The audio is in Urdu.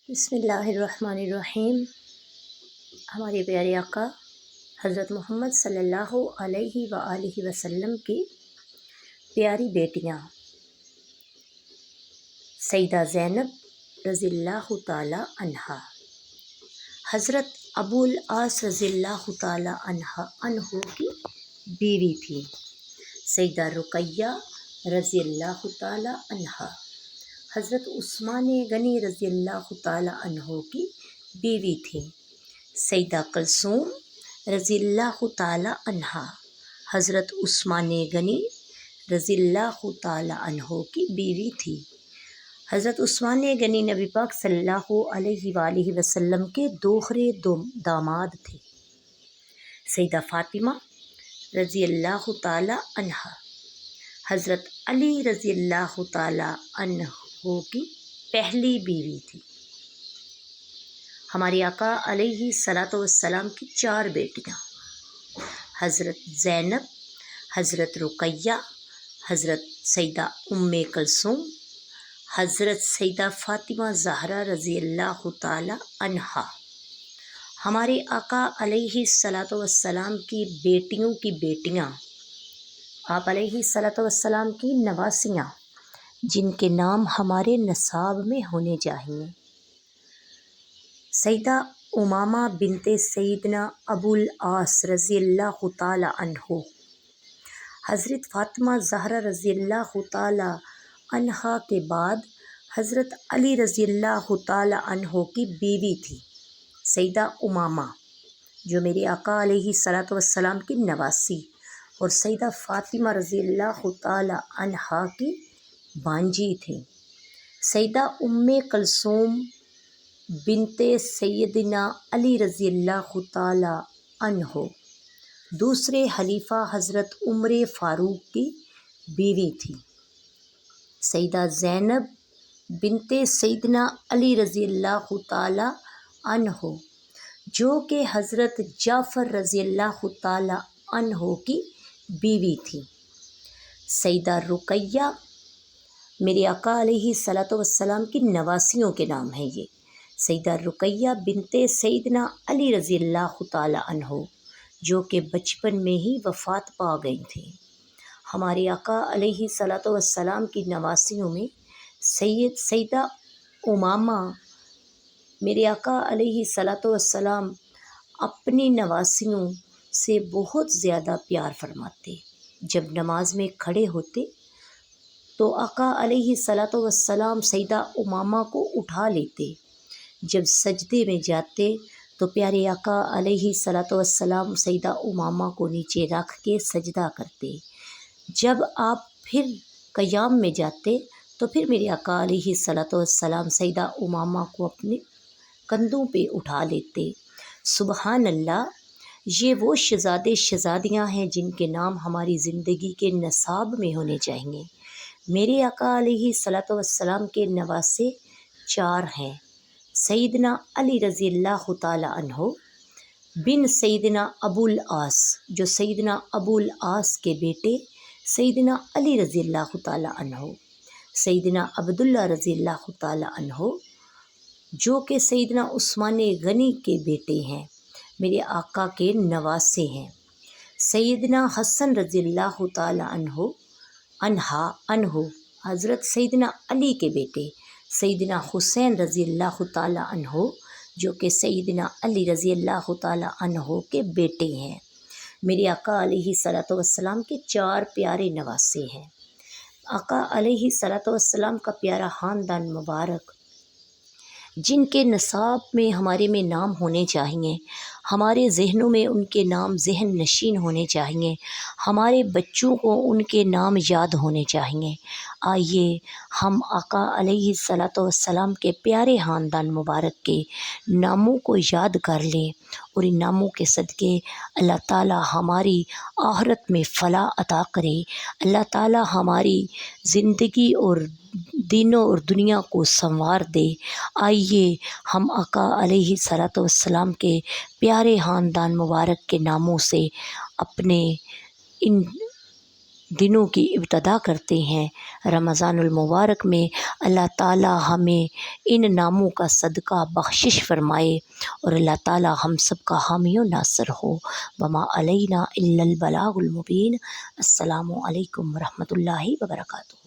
بسم اللہ الرحمن الرحیم۔ ہمارے پیارے آقا حضرت محمد صلی اللہ علیہ وآلہ وسلم کی پیاری بیٹیاں سیدہ زینب رضی اللہ تعالی عنہا، حضرت ابو العاص رضی اللہ تعالی عنہ کی بیوی تھی۔ سیدہ رقیہ رضی اللہ تعالی عنہا، حضرت عثمان غنی رضی اللہ تعالی عنہ کی بیوی تھی۔ سیدہ کلثوم رضی اللہ تعالی عنہا، حضرت عثمان غنی رضی اللہ تعالی عنہ کی بیوی تھی۔ حضرت عثمان غنی نبی پاک صلی اللہ علیہ وآلہ وسلم کے دوہرے داماد تھے۔ سیدہ فاطمہ رضی اللہ تعالی عنہا، حضرت علی رضی اللہ تعالی عنہ کی پہلی بیوی تھی۔ ہمارے آقا علیہ الصلاۃ والسلام کی 4 بیٹیاں، حضرت زینب، حضرت رقیہ، حضرت سیدہ کلثوم، حضرت سیدہ فاطمہ زہرا رضی اللہ تعالی عنہا۔ ہمارے آقا علیہ الصلاۃ والسلام کی بیٹیوں کی بیٹیاں، آپ علیہ الصلاۃ والسلام کی نواسیاں، جن کے نام ہمارے نصاب میں ہونے چاہیے۔ سیدہ امامہ بنت سیدنا ابو العاص رضی اللہ تعالی عنہ، حضرت فاطمہ زہرا رضی اللہ تعالی عنہا کے بعد حضرت علی رضی اللہ تعالی عنہ کی بیوی تھی۔ سیدہ امامہ جو میرے آقا علیہ الصلاۃ والسلام کی نواسی، اور سیدہ فاطمہ رضی اللہ تعالی عنہا کی بانجی تھیں۔ سیدہ کلثوم بنت سیدنا علی رضی اللہ تعالی عنہ دوسرے خلیفہ حضرت عمر فاروق کی بیوی تھی۔ سیدہ زینب بنت سیدنا علی رضی اللہ تعالی عنہ جو کہ حضرت جعفر رضی اللہ تعالی عنہ کی بیوی تھی۔ سیدہ رقیہ میرے آقا علیہ الصلاۃ والسلام کی نواسیوں کے نام ہیں یہ۔ سیدہ رقیہ بنت سیدنا علی رضی اللہ تعالی عنہ جو کہ بچپن میں ہی وفات پا گئی تھیں۔ ہمارے آقا علیہ الصلاۃ والسلام کی نواسیوں میں سیدہ امامہ، میرے آقا علیہ الصلاۃ والسلام اپنی نواسیوں سے بہت زیادہ پیار فرماتے۔ جب نماز میں کھڑے ہوتے تو آقا علیہ الصلاۃ والسلام سیدہ امامہ کو اٹھا لیتے، جب سجدے میں جاتے تو پیارے آقا علیہ الصلاۃ والسلام سیدہ امامہ کو نیچے رکھ کے سجدہ کرتے۔ جب آپ پھر قیام میں جاتے تو پھر میرے آقا علیہ الصلاۃ والسلام سیدہ امامہ کو اپنے کندھوں پہ اٹھا لیتے۔ سبحان اللہ، یہ وہ شہزادے شہزادیاں ہیں جن کے نام ہماری زندگی کے نصاب میں ہونے چاہیے۔ میرے آقا علیہ الصلاۃ والسلام کے نواسے 4 ہیں۔ سیدنا علی رضی اللہ تعالی عنہ بن سیدنا ابو العاص جو سیدنا ابو العاص کے بیٹے سیدنا علی رضی اللہ تعالی عنہ، سیدنا عبداللہ رضی اللہ تعالی عنہ جو کہ سیدنا عثمان غنی کے بیٹے ہیں، میرے آقا کے نواسے ہیں۔ سیدنا حسن رضی اللہ تعالی عنہ حضرت سیدنا علی کے بیٹے سیدنا حسین رضی اللہ تعالی عنہ جو کہ سیدنا علی رضی اللہ تعالی عنہ کے بیٹے ہیں۔ میرے آقا علیہ الصلاۃ والسلام کے 4 پیارے نواسے ہیں۔ آقا علیہ الصلاۃ والسلام کا پیارا خاندان مبارک، جن کے نصاب میں ہمارے میں نام ہونے چاہیے، ہمارے ذہنوں میں ان کے نام ذہن نشین ہونے چاہیے، ہمارے بچوں کو ان کے نام یاد ہونے چاہیے۔ آئیے ہم آقا علیہ الصلاۃ والسلام کے پیارے خاندان مبارک کے ناموں کو یاد کر لیں، اور ان ناموں کے صدقے اللہ تعالی ہماری آخرت میں فلاح عطا کرے، اللہ تعالی ہماری زندگی اور دینوں اور دنیا کو سنوار دے۔ آئیے ہم آقا علیہ الصلاۃ والسلام کے پیارے خاندان مبارک کے ناموں سے اپنے ان دنوں کی ابتدا کرتے ہیں۔ رمضان المبارک میں اللہ تعالیٰ ہمیں ان ناموں کا صدقہ بخشش فرمائے اور اللہ تعالیٰ ہم سب کا حامی و ناصر ہو۔ وما علینا الا البلاغ المبین۔ السلام علیکم ورحمۃ اللہ وبرکاتہ۔